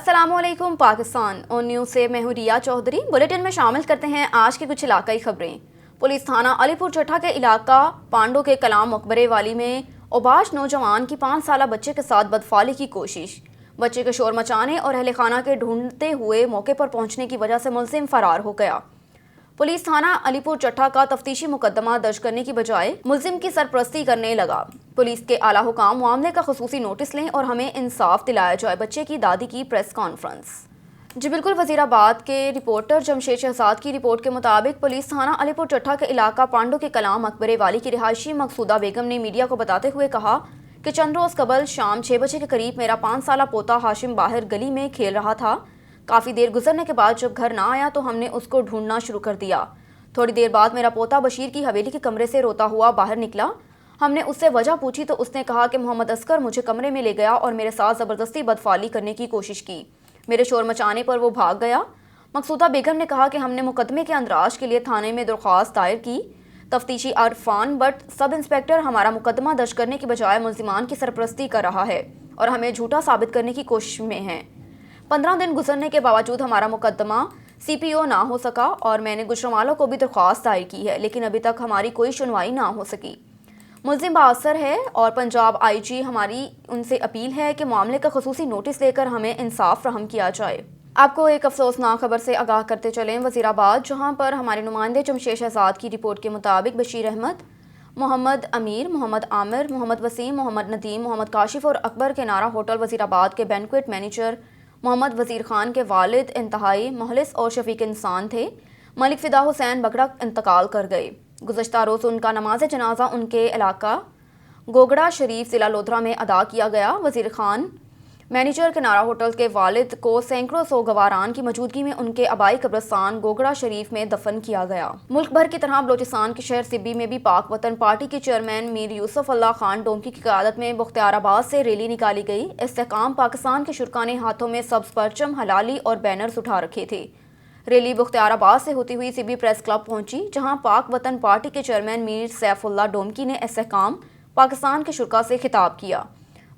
अस्सलाम वालेकुम पाकिस्तान और न्यूज़ से मैं हूं रिया चौधरी। बुलेटिन में शामिल करते हैं आज की कुछ इलाकाई खबरें। पुलिस थाना अलीपुर चट्टा के इलाका पांडो के कलाम मकबरे वाली में ओबाश नौजवान की 5 साला बच्चे के साथ बदफाली की कोशिश। बच्चे के शोर मचाने और अहले खाना के ढूंढते हुए मौके पर पहुंचने की वजह से मुलजिम फरार हो गया। पुलिस थाना अलीपुर चट्टा का तफ्तीशी मुकदमा दर्ज करने की बजाय मुलजिम की सरपरस्ती करने लगा। पुलिस के आला हुकाम मामले का खसूसी नोटिस लें और हमें इंसाफ दिलाया जाए। बच्चे की दादी की प्रेस कॉन्फ्रेंस। जी बिल्कुल, वजीराबाद के रिपोर्टर जमशेद शहजाद की रिपोर्ट के मुताबिक पुलिस थाना अलीपुर चट्टा के इलाका पांडो के कलाम मकबरे वाली की रिहायशी मकसूदा बेगम ने मीडिया को बताते हुए कहा कि चंद रोज़ कबल शाम 6 बजे के करीब मेरा 5 साला पोता हाशिम बाहर गली में खेल रहा था। काफ़ी देर गुजरने के बाद जब घर ना आया तो हमने उसको ढूंढना शुरू कर दिया। थोड़ी देर बाद मेरा पोता बशीर की हवेली के कमरे से रोता हुआ बाहर निकला। हमने उससे वजह पूछी तो उसने कहा कि मोहम्मद असगर मुझे कमरे में ले गया और मेरे साथ ज़बरदस्ती बदफाली करने की कोशिश की। मेरे शोर मचाने पर वो भाग गया। मकसूदा बेगम ने कहा कि हमने मुकदमे के अंदराज के लिए थाने में दरख्वास्त दायर की। तफ्तीशी अरफान बट सब इंस्पेक्टर हमारा मुकदमा दर्ज करने की बजाय मुलजिमान की सरपरस्ती कर रहा है और हमें झूठा साबित करने की कोशिश में है। 15 दिन गुजरने के बावजूद हमारा मुकदमा CPO ना हो सका और मैंने गुजरांवालों को भी दरख्वास्त दायर की है, लेकिन अभी तक हमारी कोई सुनवाई ना हो सकी। मुलजिम बाअसर है और पंजाब IG हमारी उनसे अपील है कि मामले का खसूसी नोटिस लेकर हमें इंसाफ फराहम किया जाए। आपको एक अफसोसनाक खबर से आगाह करते चलें। वजीराबाद जहां पर हमारे नुमाइंदे जमशेद शहजाद की रिपोर्ट के मुताबिक बशीर अहमद, मोहम्मद अमीर, मोहम्मद आमिर, मोहम्मद वसीम, मोहम्मद नदीम, मोहम्मद काशिफ और अकबर के नारा होटल वजीराबाद के बैंक्वेट मैनेजर मोहम्मद वजीर खान के वालिद इंतहाई मुखलिस और शफीक इंसान थे। मलिक फिदा हुसैन बगड़ा इंतकाल कर गए। गुज़श्ता रोज़ उनका नमाज जनाजा उनके इलाका गोगड़ा शरीफ ज़िला लोधरा में अदा किया गया। वजीर खान मैनेजर के नारा होटल के वालिद को सैकड़ों सोगवारान की मौजूदगी में उनके आबाई कब्रिस्तान गोगड़ा शरीफ में दफन किया गया। मुल्क भर की तरह बलोचिस्तान के शहर सिब्बी में भी पाक वतन पार्टी के चेयरमैन मीर यूसुफ अल्लाह खान डोमकी की क़यादत में बख्तियाराबाद से रैली निकाली गई। इस्तेकाम पाकिस्तान के शुरा ने हाथों में सब्ज़ परचम, हलाली और बैनर्स उठा रखे थे। रैली बख्तियाराबाद से होती हुई सिब्बी प्रेस क्लब पहुंची, जहां पाक वतन पार्टी के चेयरमैन मीर सैफुल्लाह डोमकी ने इस्तेकाम पाकिस्तान के शुरा से खिताब किया।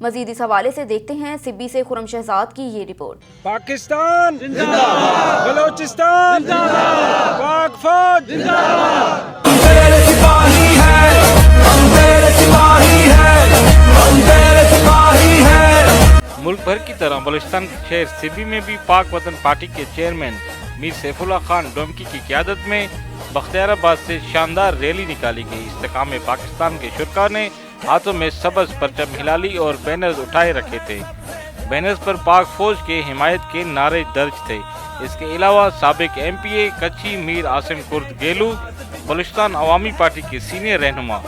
मजीद इस हवाले से देखते हैं सिब्बी से खुरम शहजाद की ये रिपोर्ट। पाकिस्तान जिंदाबाद, बलोचिस्तान जिंदाबाद, पाक फौज जिंदाबाद। हम तेरे सिपाही हैं, हम तेरे सिपाही हैं, हम तेरे सिपाही हैं। मुल्क भर की तरह बलूचिस्तान के शहर सिब्बी में भी पाक वतन पार्टी के चेयरमैन मीर सैफुल्लाह खान डोमकी की क़यादत में बख्तियाराबाद से शानदार रैली निकाली गई। इस्तेकाम में पाकिस्तान के शुरा ने हाथों में सबज परचम, हिलाली और बैनर्स उठाए रखे थे। बैनर्स पर पाक फौज के हिमायत के नारे दर्ज थे। इसके अलावा साबिक MPA कच्ची मीर आसिम कुर्द गेलू, बलूचिस्तान अवामी पार्टी के सीनियर रहनुमा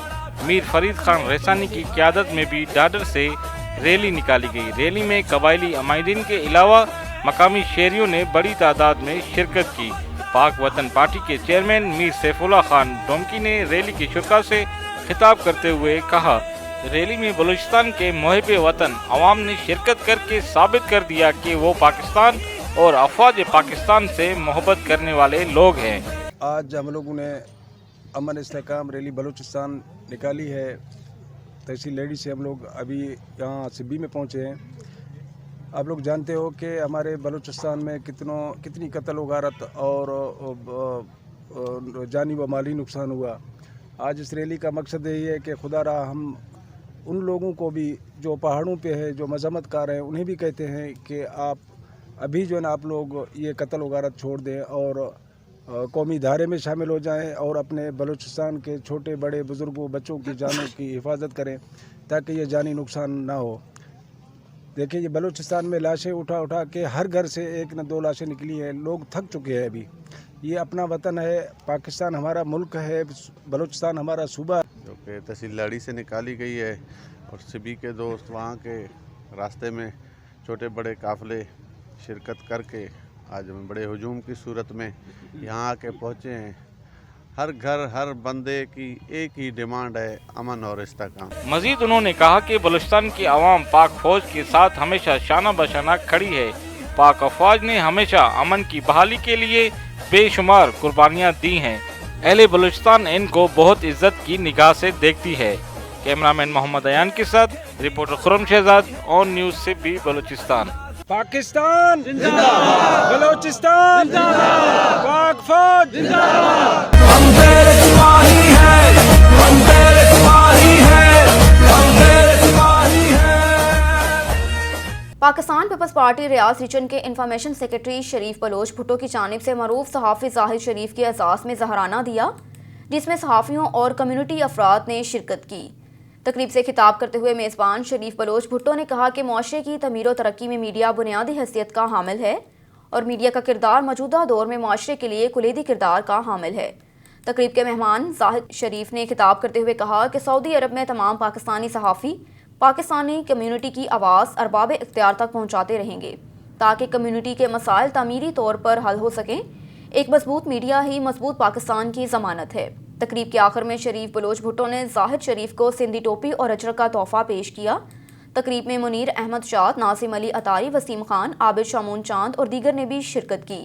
मीर फरीद खान रैसानी की क़यादत में भी डाडर से रैली निकाली गई। रैली में कबायली अमायदीन के अलावा मकामी शहरियों ने बड़ी तादाद में शिरकत की। पाक वतन पार्टी के चेयरमैन मीर सैफुल्लाह खान डोमकी ने रैली के शुरा से खिताब करते हुए कहा, रैली में बलूचिस्तान के मुहिब वतन अवाम ने शिरकत करके साबित कर दिया कि वो पाकिस्तान और अफवाज पाकिस्तान से मोहब्बत करने वाले लोग हैं। आज हम लोगों ने अमन इस्तेकाम रैली बलूचिस्तान निकाली है। तहसील लेडी से हम लोग अभी यहाँ सिब्बी में पहुँचे हैं। आप लोग जानते हो कि हमारे बलूचिस्तान में कितनी कत्ल व गारत और जानी व माली नुकसान हुआ। आज इस रैली का मकसद यही है कि खुदा रहा हम उन लोगों को भी जो पहाड़ों पे है, जो मजम्मतकार हैं, उन्हें भी कहते हैं कि आप अभी जो है ना आप लोग ये कत्ल व गारत छोड़ दें और कौमी धारे में शामिल हो जाएं और अपने बलूचिस्तान के छोटे बड़े बुज़ुर्गों बच्चों की जानों की हिफाजत करें ताकि ये जानी नुकसान ना हो। देखिए, ये बलूचिस्तान में लाशें उठा उठा के हर घर से 1 न 2 लाशें निकली हैं। लोग थक चुके हैं। अभी ये अपना वतन है, पाकिस्तान हमारा मुल्क है, बलूचिस्तान हमारा सूबा जो कि तहसील लाड़ी से निकाली गई है और सिब्बी के दोस्त वहाँ के रास्ते में छोटे बड़े काफ़िले शिरकत करके आज हम बड़े हुजूम की सूरत में यहाँ आके पहुँचे हैं। हर घर हर बंदे की एक ही डिमांड है, अमन और इस्तेकाम। मजीद उन्होंने कहा कि बलूचिस्तान की आवाम पाक फौज के साथ हमेशा शाना बशाना खड़ी है। पाक अफवाज ने हमेशा अमन की बहाली के लिए बेशुमार कुर्बानियाँ दी हैं। अहले बलूचिस्तान इनको बहुत इज्जत की निगाह से देखती है। कैमरामैन मोहम्मद अयान के साथ reporter Khurram Shahzad, on news Sibi, Balochistan. Pakistan जिंदाबाद, बलोचिस्तान जिंदाबाद, पाक फौज जिंदाबाद। हम तेरे सिपाही हैं, हम तेरे सिपाही हैं, हम तेरे सिपाही हैं। पाकिस्तान पीपल्स पार्टी रियाज रीजन के इंफॉर्मेशन सेक्रेटरी शरीफ बलोच भुट्टो की जानिब से मरूफ सहाफ़ी जाहिद शरीफ के एजाज़ में ज़हराना दिया, जिसमें सहाफ़ियों और कम्युनिटी अफराद ने शिरकत की। तकरीब से खिताब करते हुए मेज़बान शरीफ बलोच भुट्टो ने कहा कि मुआशरे की तमीर और तरक्की में मीडिया बुनियादी हैसियत का हामिल है और मीडिया का किरदार मौजूदा दौर में मुआशरे के लिए कुलीदी किरदार का हामिल है। तकरीब के मेहमान जाहिद शरीफ ने खिताब करते हुए कहा कि सऊदी अरब में तमाम पाकिस्तानी सहाफ़ी पाकिस्तानी कम्युनिटी की आवाज़ अरबाब इख्तियार तक पहुँचाते रहेंगे ताकि कम्युनिटी के मसाइल तामीरी तौर पर हल हो सकें। एक मजबूत मीडिया ही मजबूत पाकिस्तान की ज़मानत है। तकरीब के आखिर में शरीफ बलोच भुट्टो ने जाहिद शरीफ को सिंधी टोपी और अजरक का तोहफा पेश किया। तकरीब में मुनीर अहमद शाद, नासिम अली अतारी, वसीम खान, आबिद शामून चांद और दीगर ने भी शिरकत की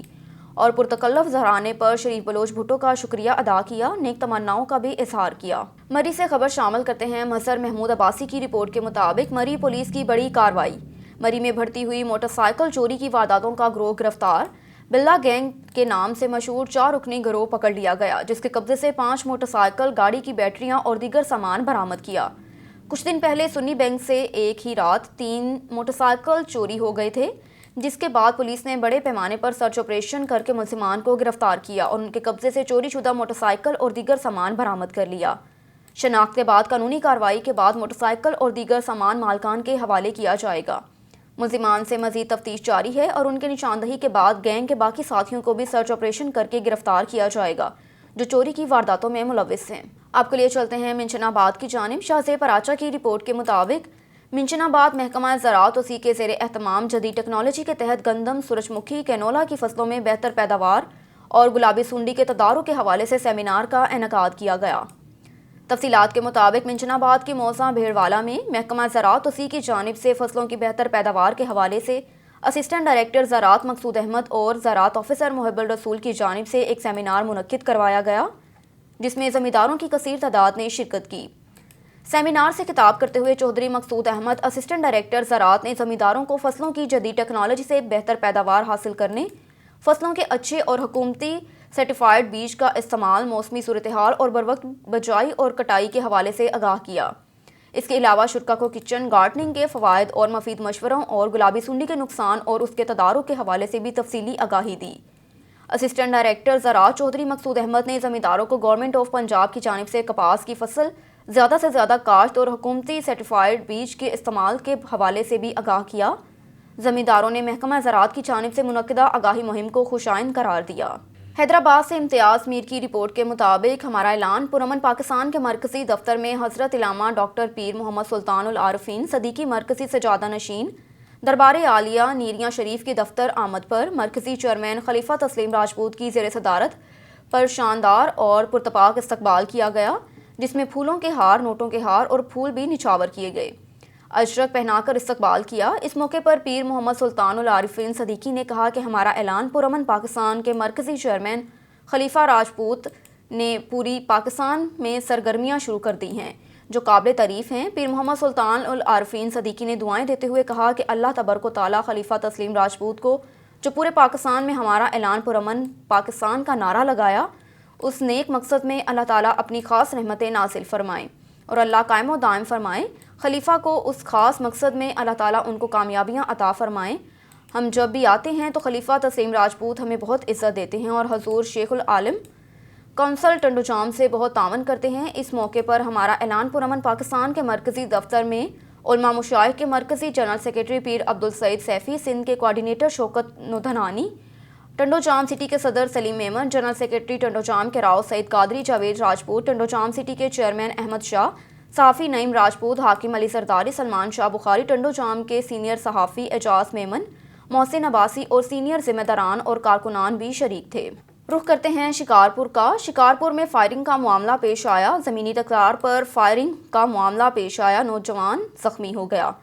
और पुरतकल्लफ ज़हराने पर शरीफ बलोच भुट्टो का शुक्रिया अदा किया, नेक तमन्नाओं का भी इजहार किया। मरी से खबर शामिल करते हैं। मजहर महमूद अब्बासी की रिपोर्ट के मुताबिक मरी पुलिस की बड़ी कार्रवाई। मरी में बढ़ती हुई मोटरसाइकिल चोरी की वारदातों का गिरोह गिरफ्तार। बिल्ला गैंग के नाम से मशहूर 4 रुकनी गिरोह पकड़ लिया गया, जिसके कब्जे से 5 मोटरसाइकिल, गाड़ी की बैटरियां और दीगर सामान बरामद किया। कुछ दिन पहले सुन्नी बैंक से एक ही रात 3 मोटरसाइकिल चोरी हो गए थे, जिसके बाद पुलिस ने बड़े पैमाने पर सर्च ऑपरेशन करके मुलजिमान को गिरफ्तार किया और उनके कब्जे से चोरी शुदा मोटरसाइकिल और दीगर सामान बरामद कर लिया। शनाख्त के बाद कानूनी कार्रवाई के बाद मोटरसाइकिल और दीगर सामान मालकान के हवाले किया जाएगा। मुलजिमान से मजीद तफ्तीश जारी है और उनके निशानदही के बाद गैंग के बाकी साथियों को भी सर्च ऑपरेशन करके गिरफ्तार किया जाएगा जो चोरी की वारदातों में मुलविस हैं। आपके लिए चलते हैं मिंचनाबाद की जानिब। शाहज़ेब पराचा की रिपोर्ट के मुताबिक मिंचनाबाद महकमा ज़राअत उसी के ज़ेर एहतमाम जदीद टेक्नोलॉजी के तहत गंदम, सूरजमुखी, कैनोला की फसलों में बेहतर पैदावार और गुलाबी सुंडी के तदारुक के हवाले से सेमिनार का इनेकाद किया गया। तफसीलात के मुताबिक मिंचनाबाद के मौज़ा भेड़वाला में महकमा ज़राअत उसी की जानिब से फसलों की बेहतर पैदावार के हवाले से असिस्टेंट डायरेक्टर ज़राअत मकसूद अहमद और ज़राअत ऑफिसर मुहिबुल रसूल की जानिब से एक सेमिनार मुनक्किद करवाया गया, जिसमें ज़मींदारों की कसीर तादाद ने शिरकत की। सेमिनार से खिताब करते हुए चौधरी मकसूद अहमद, असिस्टेंट डायरेक्टर ज़राअत, ने ज़मींदारों को फसलों की जदीद टेक्नोलॉजी से बेहतर पैदावार हासिल करने, फसलों के अच्छे और हुकूमती सर्टिफाइड बीज का इस्तेमाल, मौसमी सूरत-ए-हाल और बरवक्त बजाई और कटाई के हवाले से आगाह किया। इसके अलावा शुरा को किचन गार्डनिंग के फ़वाइद और मफीद मशवरों और गुलाबी सुंडी के नुकसान और उसके तदारुक के हवाले से भी तफसीली आगाही दी। असिस्टेंट डायरेक्टर ज़राअत चौधरी मकसूद अहमद ने ज़मींदारों को गवर्नमेंट ऑफ पंजाब की जानिब से कपास की फसल ज़्यादा से ज़्यादा काश्त और हुकूमती सर्टिफाइड बीज के इस्तेमाल के हवाले से भी आगाह किया। ज़मींदारों ने महकमा ज़राअत की जानिब से मुनक्किदा आगाही मुहिम को खुशाइन करार दिया। हैदराबाद से इम्तियाज़ मीर की रिपोर्ट के मुताबिक हमारा ऐलान पुरअमन पाकिस्तान के मरकज़ी दफ्तर में हज़रत इलामा डॉक्टर पीर मोहम्मद सुल्तानुल आरिफीन सदीकी मरकज़ी सजादा नशीन दरबार आलिया नीरियाँ शरीफ के दफ्तर आमद पर मरकज़ी चेयरमैन खलीफा तस्लीम राजपूत की ज़ेर सदारत पर शानदार और पुरतपाक इस्तकबाल किया गया, जिसमें फूलों के हार, नोटों के हार और फूल भी निछावर किए गए। अजरक पहनाकर इस्तकबाल किया। इस मौके पर पीर मोहम्मद सुल्तानुल आरिफीन सदीकी ने कहा कि हमारा ऐलान पुरअमन पाकिस्तान के मरकज़ी चेयरमैन खलीफा राजपूत ने पूरी पाकिस्तान में सरगर्मियाँ शुरू कर दी हैं जो काबिल तारीफ़ हैं। पीर मोहम्मद सुल्तानुल आरिफीन सदीकी ने दुआएं देते हुए कहा कि अल्लाह तबारक व तआला खलीफा तस्लीम राजपूत को जो पूरे पाकिस्तान में हमारा ऐलान पुरअमन पाकिस्तान का नारा लगाया, उस नेक मकसद में अल्लाह ताला अपनी ख़ास रहमतें नासिल फरमाएँ और अल्लाह कायम व दायम फरमाएँ। खलीफा को उस ख़ास मकसद में अल्लाह ताला उनको कामयाबियाँ अता फरमाएँ। हम जब भी आते हैं तो खलीफा तस्लीम राजपूत हमें बहुत इज़्ज़त देते हैं और हजूर शेखुल आलम कौंसल टंडोजाम से बहुत तावन करते हैं। इस मौके पर हमारा ऐलान पुरअमन पाकिस्तान के मरकज़ी दफ्तर में उलमा मुशाइख के मरकज़ी जनरल सेक्रेटरी पीर अब्दुल सईद सैफ़ी, सिंध के कोऑर्डिनेटर शौकत नोधनानी, टंडोजाम सिटी के सदर सलीम मेमन, जनरल सेक्रेटरी टंडोजाम के राव सईद कादरी जावेद राजपूत, टंडोजाम सिटी के चेयरमैन अहमद शाह, सहाफ़ी नईम राजपूत, हाकिम अली सरदारी, सलमान शाह बुखारी, टंडोजाम के सीनियर सहाफ़ी एजाज मेमन, मोहसिन अब्बासी और सीनियर जिम्मेदारान और कारकुनान भी शरीक थे। रुख करते हैं शिकारपुर का। शिकारपुर में फायरिंग का मामला पेश आया। ज़मीनी तकरार पर फायरिंग का मामला पेश आया, नौजवान जख्मी हो गया।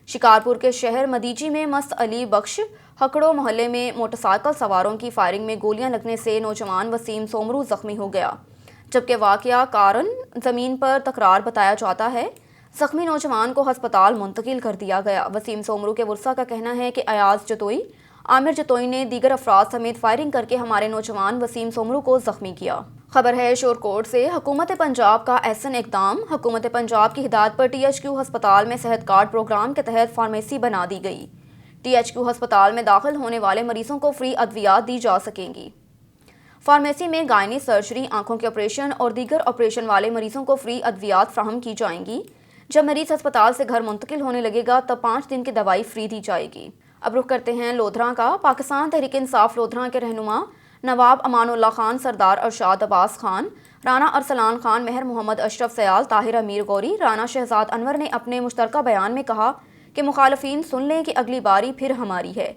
शिकारपुर के शहर मदीजी में मस्त अली बख्श हकड़ो मोहल्ले में मोटरसाइकिल सवारों की फायरिंग में गोलियां लगने से नौजवान वसीम सोमरू जख्मी हो गया, जबकि वाक़या कारण ज़मीन पर तकरार बताया जाता है। जख्मी नौजवान को हस्पताल मुंतकिल कर दिया गया। वसीम सोमरू के वर्सा का कहना है कि अयाज जतोई, आमिर जतोई ने दीगर अफराद समेत फायरिंग करके हमारे नौजवान वसीम सोमरू को जख्मी किया। खबर है शोरकोट से। हुकूमत पंजाब का ऐसन इकदाम। हुकूमत पंजाब की हिदायत पर THQ अस्पताल में सेहत कार्ड प्रोग्राम के तहत फार्मेसी बना दी गई। THQ अस्पताल में दाखिल होने वाले मरीजों को फ्री अद्वियात दी जा सकेंगी। फार्मेसी में गायनी सर्जरी, आंखों के ऑपरेशन और दीगर ऑपरेशन वाले मरीजों को फ्री अद्वियात फ्राहम की जाएंगी। जब मरीज अस्पताल से घर मुंतकिल होने लगेगा तब 5 दिन की दवाई फ्री दी जाएगी। अब रुख करते हैं लोधरा का। पाकिस्तान तहरीक इंसाफ लोधरा के रहनुमा नवाब अमानुल्लाह खान, सरदार अरशाद अब्बास खान, राना अरसलान खान, मेहर मोहम्मद अशरफ सयाल, ताहिर अमीर गौरी, राना शहजाद अनवर ने अपने मुश्तरका बयान में कहा कि मुखालफीन सुन लें कि अगली बारी फिर हमारी है।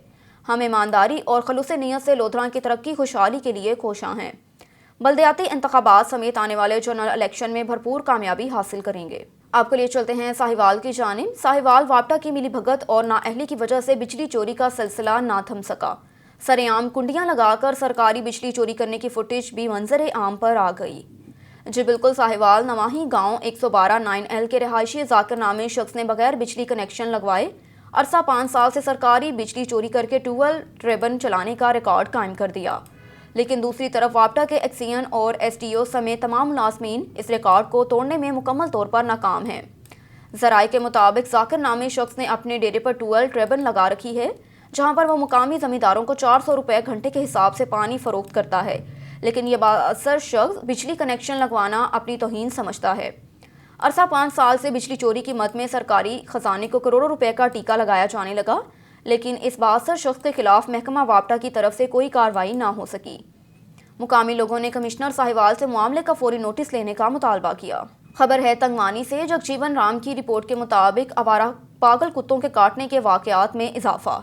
हम ईमानदारी और खलूस नीयत से लोधरा की तरक्की खुशहाली के लिए कोशां हैं। बल्दियाती इंतखाबात समेत आने वाले जनरल इलेक्शन में भरपूर कामयाबी हासिल करेंगे। आपके लिए चलते हैं साहिवाल की जानिब। साहिवाल वापटा की मिली भगत और नाअहली की वजह से बिजली चोरी का सिलसिला ना थम सका। सरेआम कुंडियां लगाकर सरकारी बिजली चोरी करने की फुटेज भी मंजर आम पर आ गई। जी बिल्कुल, साहिवाल नवाही गांव 112 9L के रहायशी जाकिर नामी शख्स ने बगैर बिजली कनेक्शन लगवाए अरसा 5 साल से सरकारी बिजली चोरी करके ट्यूबवेल ट्रेबन चलाने का रिकॉर्ड कायम कर दिया। लेकिन दूसरी तरफ वापटा के एक्सियन और SDO समेत तमाम मुलाजमीन इस रिकॉर्ड को तोड़ने में मुकम्मल तौर पर नाकाम हैं। ज़राए के मुताबिक जाकिर नामी शख्स ने अपने डेरे पर ट्यूबवेल ट्रेबन लगा रखी है, जहां पर वो मुकामी ज़मींदारों को 400 रुपये घंटे के हिसाब से पानी फरोख्त करता है। लेकिन ये बाअसर शख्स बिजली कनेक्शन लगवाना अपनी तौहीन समझता है। अरसा 5 साल से बिजली चोरी की मद में सरकारी खजाने को करोड़ों रुपए का टीका लगाया जाने लगा, लेकिन इस बाअसर शख्स के खिलाफ महकमा वापटा की तरफ से कोई कार्रवाई ना हो सकी। मुकामी लोगों ने कमिश्नर साहिवाल से मामले का फौरी नोटिस लेने का मुतालबा किया। खबर है तंगवानी से। जगजीवन राम की रिपोर्ट के मुताबिक आवारा पागल कुत्तों के काटने के वाकयात में इजाफा।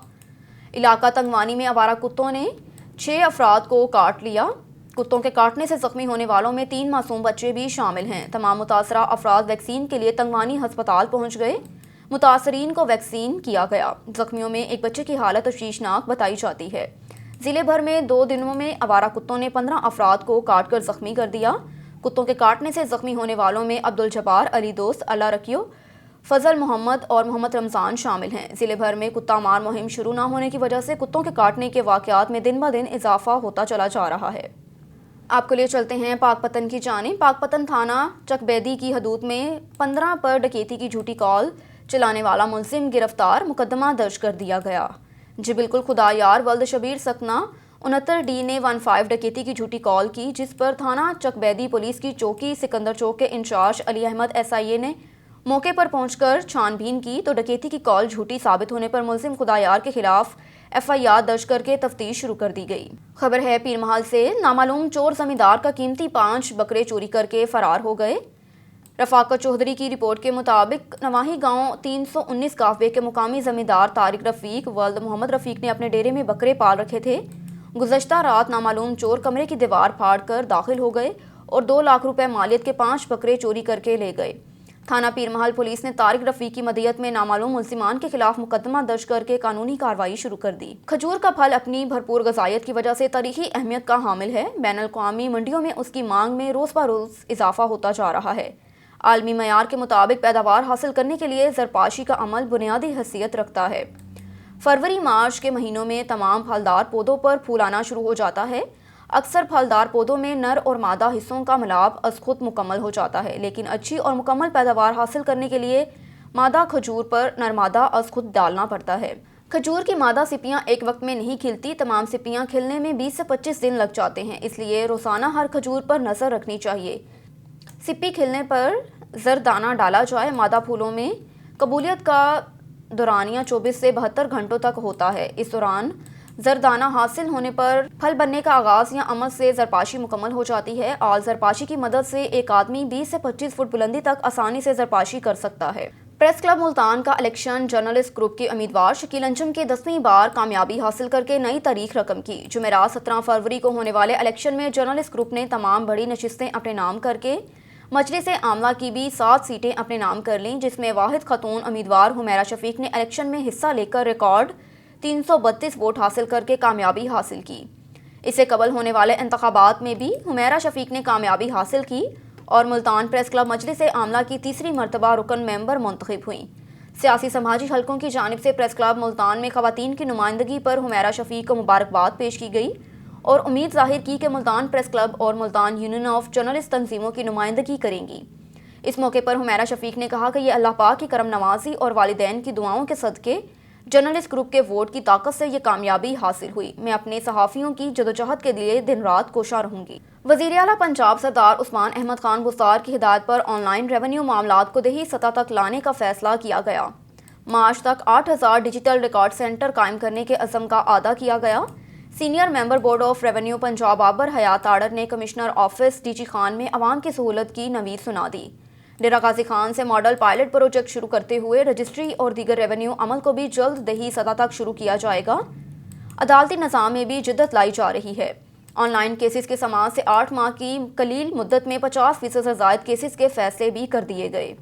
इलाका तंगवानी में आवारा कुत्तों ने 6 अफराद को काट लिया। कुत्तों के काटने से जख्मी होने वालों में 3 मासूम बच्चे भी शामिल हैं। तमाम मुतासरा अफराद वैक्सीन के लिए तंगवानी अस्पताल पहुंच गए। मुतासरीन को वैक्सीन किया गया। जख्मियों में एक बच्चे की हालत तशवीशनाक बताई जाती है। जिले भर में 2 दिनों में आवारा कुत्तों ने 15 अफराद को काट कर जख्मी कर दिया। कुत्तों के काटने से जख्मी होने वालों में अब्दुल जब्बार, अली दोस्त, अल्लाह रखियो, फजल मोहम्मद और मोहम्मद रमज़ान शामिल हैं। जिले भर में कुत्ता मार मुहिम शुरू न होने की वजह से कुत्तों के काटने के वाकयात में दिन ब दिन इजाफा होता चला जा रहा है। आपके लिए चलते हैं पाकपतन की जानिब। पाकपतन थाना चकबैदी की हदूद में 15 पर डकैती की झूठी कॉल चलाने वाला मुलजिम गिरफ्तार, मुकदमा दर्ज कर दिया गया। जी बिल्कुल, खुदायार वल्द शबीर सकना 69D ने 15 डकैती की झूठी कॉल की, जिस पर थाना चकबैदी पुलिस की चौकी सिकंदर चौक के इंचार्ज अली अहमद SIA ने मौके पर पहुंचकर छानबीन की तो डकैती की कॉल झूठी साबित होने पर मुलजिम खुदायार के खिलाफ FIR दर्ज करके तफ्तीश शुरू कर दी गई। खबर है पीरमहल से। नामालूम चोर जमींदार का कीमती 5 बकरे चोरी करके फरार हो गए। रफाकत चौधरी की रिपोर्ट के मुताबिक नवाही गांव 319 काफे के मुकामी जमींदार तारिक रफीक वल्द मोहम्मद रफीक ने अपने डेरे में बकरे पाल रखे थे। गुज़श्ता रात नामालूम चोर कमरे की दीवार फाड़ कर दाखिल हो गए और 2 लाख रुपए मालियत के 5 बकरे चोरी करके ले गए। थाना पीरमहल पुलिस ने तारिक रफीक की मदयत में नामालूम मुल्जिमान के खिलाफ मुकदमा दर्ज करके कानूनी कार्रवाई शुरू कर दी। खजूर का फल अपनी भरपूर गजायत की वजह से तारीखी अहमियत का हामिल है। बैनुल-अक़वामी मंडियों में उसकी मांग में रोज़ ब रोज़ इजाफा होता जा रहा है। आलमी मयार के मुताबिक पैदावार हासिल करने के लिए ज़रपाशी का अमल बुनियादी हैसियत रखता है। फरवरी मार्च के महीनों में तमाम फलदार पौधों पर फूल आना शुरू हो जाता है। अक्सर फलदार पौधों में नर और मादा हिस्सों का मिलाप अज खुद मुकम्मल हो जाता है, लेकिन अच्छी और मुकम्मल पैदावार हासिल करने के लिए मादा खजूर पर नर मादा अज खुद डालना पड़ता है। खजूर की मादा सिपियां एक वक्त में नहीं खिलती। तमाम सिपियां खिलने में 20 से 25 दिन लग जाते हैं, इसलिए रोज़ाना हर खजूर पर नज़र रखनी चाहिए। सिप्पी खिलने पर जरदाना डाला जाए। मादा फूलों में कबूलियत का दौरानिया 24 से 72 घंटों तक होता है। इस दौरान जरदाना हासिल होने पर फल बनने का आगाज़ या अमल से जरपाशी मुकम्मल हो जाती है और जरपाशी की मदद से एक आदमी 20 से 25 फुट बुलंदी तक आसानी से जरपाशी कर सकता है। प्रेस क्लब मुल्तान का इलेक्शन जर्नलिस्ट ग्रुप के उम्मीदवार शकील अंजुम के 10वीं बार कामयाबी हासिल करके नई तारीख रकम की। जुमेरात 17 फरवरी को होने वाले इलेक्शन में जर्नलिस्ट ग्रुप ने तमाम बड़ी नशिस्तें अपने नाम करके मजलिस आमला की भी 7 सीटें अपने नाम कर लीं, जिसमें वाहिद खतून उम्मीदवार हुमैरा शफीक ने इलेक्शन में हिस्सा लेकर रिकॉर्ड 332 वोट हासिल करके कामयाबी हासिल की। इससे कबल होने वाले इंतखाबात में भी हुमैरा शफीक ने कामयाबी हासिल की اور ملتان پریس کلب مجلس عاملہ کی تیسری مرتبہ رکن ممبر منتخب ہوئیں۔ سیاسی سماجی حلقوں کی جانب سے پریس کلب ملتان میں خواتین کی نمائندگی پر حمیرہ شفیق کو مبارکباد پیش کی گئی اور امید ظاہر کی کہ ملتان پریس کلب اور ملتان یونین آف جرنلسٹ تنظیموں کی نمائندگی کریں گی۔ اس موقع پر حمیرہ شفیق نے کہا کہ یہ اللہ پاک کی کرم نوازی اور والدین کی دعاؤں کے صدقے جرنلسٹ گروپ کے ووٹ کی طاقت سے یہ کامیابی حاصل ہوئی۔ میں اپنے صحافیوں کی جدوجہد کے لیے دن رات کوشاں رہوں گی۔ وزیر اعلیٰ پنجاب سردار عثمان احمد خان بستار کی ہدایت پر آن لائن ریونیو معاملات کو دیہی سطح تک لانے کا فیصلہ کیا گیا۔ مارچ تک 8000 ڈیجیٹل ریکارڈ سینٹر قائم کرنے کے عزم کا اعادہ کیا گیا۔ Senior member board of revenue Punjab Babar Hayat Tarar نے commissioner office D G Khan میں عوام کی سہولت کی نوید سنا دی۔ ڈیرہ غازی خان سے ماڈل پائلٹ پروجیکٹ شروع کرتے ہوئے رجسٹری اور دیگر ریونیو عمل کو بھی جلد دیہی سطح تک شروع کیا جائے گا۔ عدالتی نظام میں بھی جدت لائی جا رہی ہے۔ آن لائن کیسز کی سماعت سے 8 ماہ کی قلیل مدت میں 50% سے زائد کیسز کے فیصلے بھی کر دیے گئے۔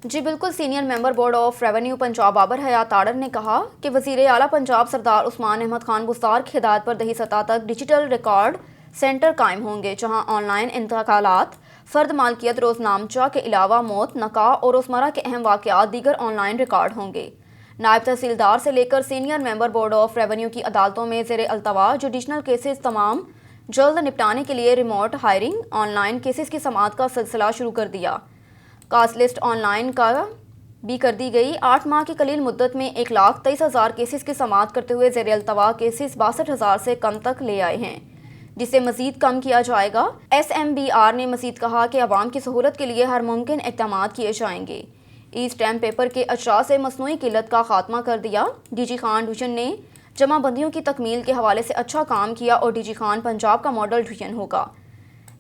جی بالکل، senior member board of revenue Punjab Babar Hayat Tarar نے کہا کہ وزیر اعلیٰ پنجاب سردار عثمان احمد خان بستار کی ہدایت پر دیہی سطح تک ڈیجیٹل ریکارڈ سینٹر قائم ہوں گے، جہاں آن لائن انتقالات، فرد مالکیت روز نامچہ کے علاوہ موت، نکاح اور روزمرہ کے اہم واقعات دیگر آن لائن ریکارڈ ہوں گے۔ نائب تحصیلدار سے لے کر senior member board of revenue کی عدالتوں میں زیر التوا جوڈیشنل کیسز تمام جلد نپٹانے کے لیے remote hiring, on line cases کی سماعت کا سلسلہ شروع کر دیا۔ کاس لسٹ آن لائن کا بھی کر دی گئی۔ 8 ماہ کی قلیل مدت میں 1,23,000 کیسز کی سماعت کرتے ہوئے زیر التوا کیسز 62,000 سے کم تک لے آئے ہیں، جسے مزید کم کیا جائے گا۔ SMBR نے مزید کہا کہ عوام کی سہولت کے لیے ہر ممکن اقدامات کیے جائیں گے۔ ای اسٹیمپ پیپر کے اجراء سے مصنوعی قلت کا خاتمہ کر دیا۔ ڈی جی خان ڈویژن نے جمع بندیوں کی تکمیل کے حوالے سے اچھا کام کیا اور ڈی جی خان پنجاب کا ماڈل ڈویژن ہوگا۔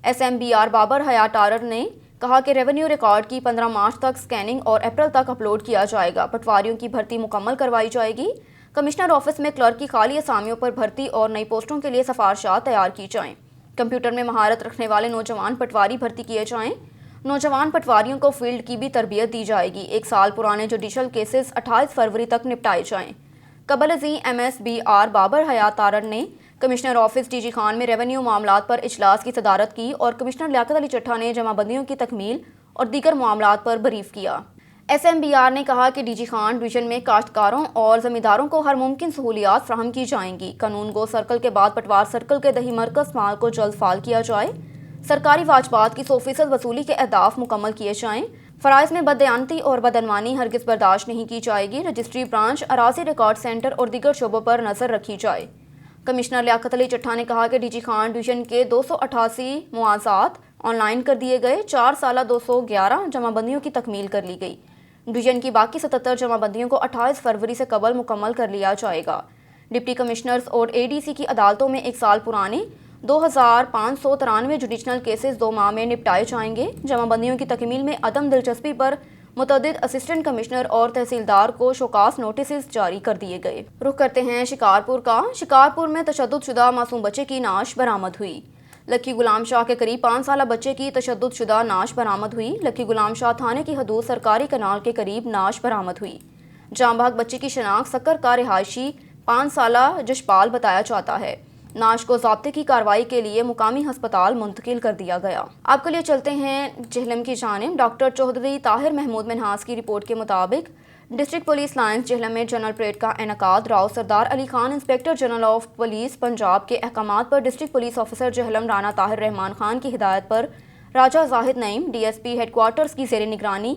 SMBR بابر حیات تاڑر نے کہا کہ ریونیو ریکارڈ کی 15 مارچ تک سکیننگ اور اپریل تک اپلوڈ کیا جائے گا۔ پٹواریوں کی بھرتی مکمل کروائی جائے گی۔ کمشنر آفس میں کلرک کی خالی اسامیوں پر بھرتی اور نئی پوسٹوں کے لیے سفارشات تیار کی جائیں۔ کمپیوٹر میں مہارت رکھنے والے نوجوان پٹواری بھرتی کیے جائیں۔ نوجوان پٹواریوں کو فیلڈ کی بھی تربیت دی جائے گی۔ 1 سال پرانے جوڈیشل کیسز 28 فروری تک نپٹائے جائیں۔ قبل ازیں MSBR بابر حیات تاڑر نے commissioner office D G Khan میں ریونیو معاملات پر اجلاس کی صدارت کی اور کمشنر لیاقت علی چٹھا نے جمع بندیوں کی تکمیل اور دیگر معاملات پر بریف کیا۔ SMBR نے کہا کہ ڈی جی خان ڈویژن میں کاشتکاروں اور زمینداروں کو ہر ممکن سہولیات فراہم کی جائیں گی۔ قانون گو سرکل کے بعد پٹوار سرکل کے دیہی مرکز مال کو جلد فعال کیا جائے۔ سرکاری واجبات کی 100% وصولی کے اہداف مکمل کیے جائیں۔ فرائض میں بددیانتی اور بدعنوانی ہرگز برداشت نہیں کی جائے گی۔ رجسٹری برانچ، اراضی ریکارڈ سینٹر اور دیگر شعبوں پر نظر رکھی جائے۔ کمشنر لیاقت علی چٹھا نے کہا کہ ڈی جی خان ڈویژن کے 288 مواضعات آن لائن کر دیے گئے۔ 4 سالہ 211 جمع بندیوں کی تکمیل کر لی گئی۔ ڈویژن کی باقی 77 جمع بندیوں کو 28 فروری سے قبل مکمل کر لیا جائے گا۔ ڈپٹی کمشنرز اور ADC کی عدالتوں میں 1 سال پرانے 2593 جوڈیشنل کیسز 2 ماہ میں نپٹائے جائیں گے۔ جمع بندیوں کی تکمیل میں عدم دلچسپی پر متعدد اسسٹنٹ کمشنر اور تحصیلدار کو شوکاز نوٹسز جاری کر دیے گئے۔ رخ کرتے ہیں شکارپور کا۔ شکارپور میں تشدد شدہ معصوم بچے کی نعش برآمد ہوئی۔ لکی غلام شاہ کے قریب 5 سالہ بچے کی تشدد شدہ نعش برآمد ہوئی۔ لکی غلام شاہ تھانے کی حدود سرکاری کنال کے قریب نعش برآمد ہوئی۔ جاں بحق بچے کی شناخت سکر کا رہائشی 5 سالہ جشپال بتایا جاتا ہے۔ نعش کو ضابطے کی کارروائی کے لیے مقامی ہسپتال منتقل کر دیا گیا۔ آپ کے لیے چلتے ہیں جہلم کی جانب۔ ڈاکٹر چودھری طاہر محمود منہاس کی رپورٹ کے مطابق ڈسٹرکٹ پولیس لائنز جہلم میں جنرل پریڈ کا انعقاد۔ Rao Sardar Ali Khan inspector general of police Punjab کے احکامات پر district police officer Jhelum Rana Tahir Rehman Khan کی ہدایت پر Raja Zahid Naeem DSP headquarters کی زیر نگرانی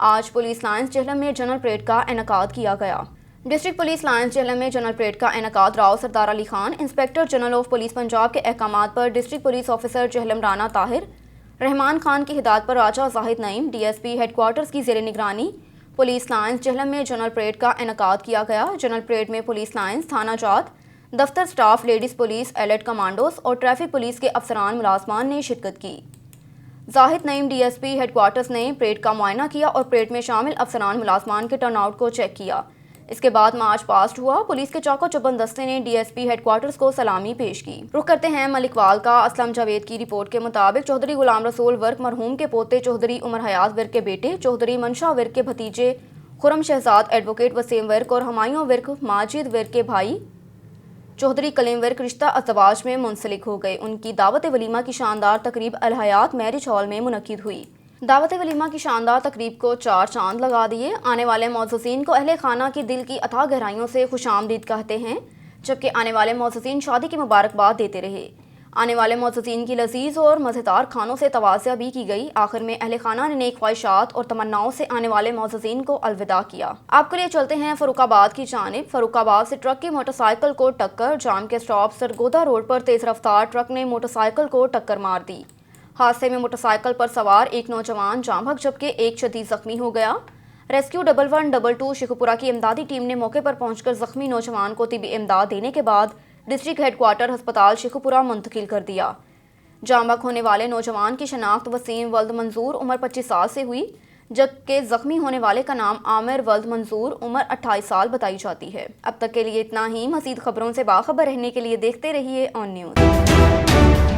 آج پولیس لائنز جہلم میں جنرل پریڈ کا انعقاد کیا گیا۔ ڈسٹرکٹ پولیس لائنز جہلم میں جنرل پریڈ کا انعقاد Rao Sardar Ali Khan inspector general of police Punjab کے احکامات پر district police officer Jhelum Rana Tahir Rehman Khan کی ہدایت پر Raja Zahid Naeem DSP headquarters کی زیر نگرانی پولیس لائنز جہلم میں جنرل پریڈ کا انعقاد کیا گیا۔ جنرل پریڈ میں پولیس لائنز، تھانہ جات، دفتر staff, ladies police, elite commandos اور ٹریفک پولیس کے افسران ملازمان نے شرکت کی۔ زاہد نعیم DSP ہیڈ کوارٹرز نے پریڈ کا معائنہ کیا اور پریڈ میں شامل افسران ملازمان کے ٹرن آؤٹ کو چیک کیا۔ اس کے بعد مارچ پاسٹ ہوا۔ پولیس کے چاقو چوبند دستے نے DSP ہیڈ کوارٹرز کو سلامی پیش کی۔ رخ کرتے ہیں ملک وال کا۔ اسلم جاوید کی رپورٹ کے مطابق چودھری غلام رسول ورک مرحوم کے پوتے چودھری عمر حیات ورک کے بیٹے چودھری منشا ورک کے بھتیجے خرم شہزاد ایڈوکیٹ وسیم ورک اور ہمایوں ورک ماجد ورک کے بھائی चौधरी कलीमवर रिश्ता अज़वाज में मुंसलिक हो गए। उनकी दावत वलीमा की शानदार तकरीब अल हयात मैरिज हॉल में मुनक्किद हुई। दावत वलीमा की शानदार तकरीब को 4 चांद लगा दिए। आने वाले मौज़ूज़ीन को अहले खाना की दिल की अथाह गहराइयों से खुशामदीद कहते हैं, जबकि आने वाले मौज़ूज़ीन शादी की मुबारकबाद देते रहे। आने वाले मौज़ूज़ीन की लजीज और मज़ेदार खानों से तवाज़िया भी की गई। आखिर में अहले खाना ने नेक ख्वाहिशात और तमन्नाओं से आने वाले मौज़ूज़ीन को अलविदा किया। आपके लिए चलते हैं फरुखाबाद की जानिब। फरुखाबाद से ट्रक की मोटरसाइकिल को टक्कर। जाम के स्टॉप सरगोदा रोड पर तेज़ रफ्तार ट्रक ने मोटरसाइकिल को टक्कर मार दी। हादसे में मोटरसाइकिल पर सवार एक नौजवान जाँ बहक जबकि एक शदीद जख्मी हो गया। रेस्क्यू 1122 शेखुपुरा की इमदादी टीम ने मौके पर पहुंचकर जख्मी नौजवान को तिबी इमदाद देने के बाद डिस्ट्रिक्ट हेडक्वार्टर अस्पताल शेखुपुरा मुंतकिल कर दिया। जाँ बहक होने वाले नौजवान की शनाख्त वसीम वल्द मंजूर उम्र 25 साल से हुई, जबकि जख्मी होने वाले का नाम आमिर वल्द मंजूर उम्र 28 साल बताई जाती है। अब तक के लिए इतना ही। मज़ीद खबरों से बाखबर रहने के लिए देखते रहिए ऑन न्यूज़।